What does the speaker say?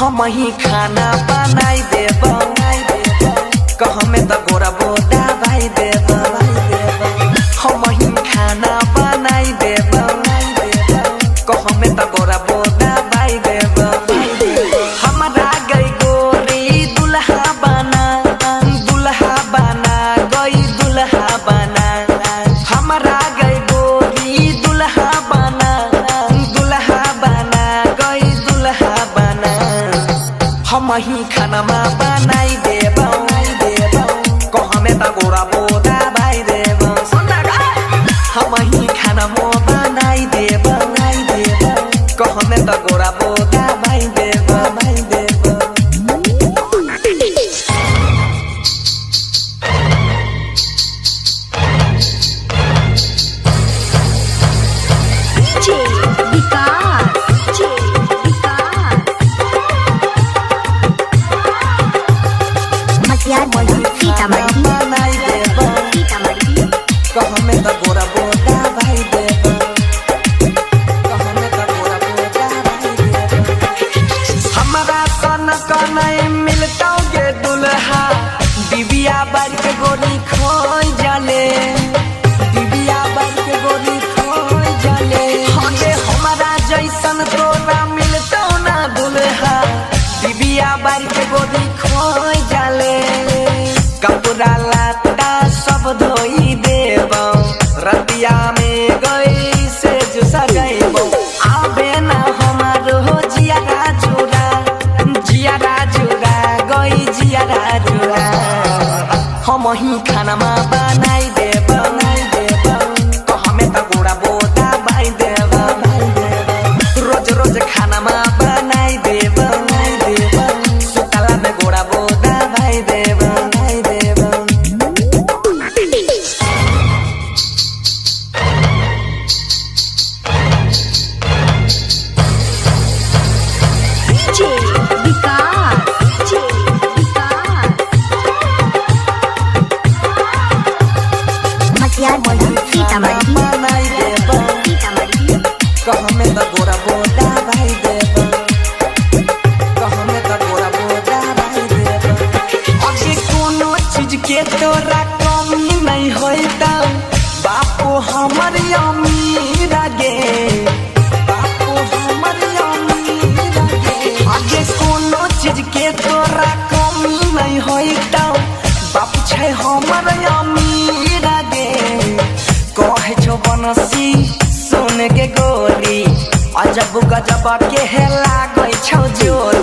हम ही खाना बनाई देब कहमे त गोरा बोदा भाई देब हम ही खाना बनाई देब कहमे त गोरा बोदा भाई देब हमरा गई गोरी दुल्हा बना गई दुल्हा बना हमरा गई गोरी दुल्हा बना गई दुल्हा बना हम ही खाना बनाई देब कहमे त गोरा बोदा भाई देब हम ही खाना बनाई देब कहमे त गोरा बोदा भाई देब कहमे त गोरा बोदा भाई देब कहमे त गोरा बोदा भाई देब हमरा सन कनै मिलतौ गे दुल्हा दिबिया बार के गोरी खोई जाले दिबिया बार के गोरी खोई जाले हगे हमरा जैसन तोरा मिलतौ ना दुल्हा दिबिया बार के गोरी खोई जाले कपड़ा लाता सब धोई देब रतिया में गई से जुसा गईबो आबे ना हमारो जियारा जुड़ा गई जियारा जुड़ा हम ही खाना बनाई देब कहमे त गोरा बोदा भाई देब रोज रोज खाना बनाई देब सुतला में गोरा बोदा भाई देब कहमे त गोरा बोदा भाई देब कहमे त गोरा बोदा भाई देब अगे कोनो चीज के तोरा कमी नहीं होता बापू हमर अमीर गे बापू हमर अमीर गे अगे कोनो चीज के तोरा कमी नहीं होता बापू छै हमर अमीर गे कहे छो बनसी सुन के गोरी अजब गजब के लागै छौ जोर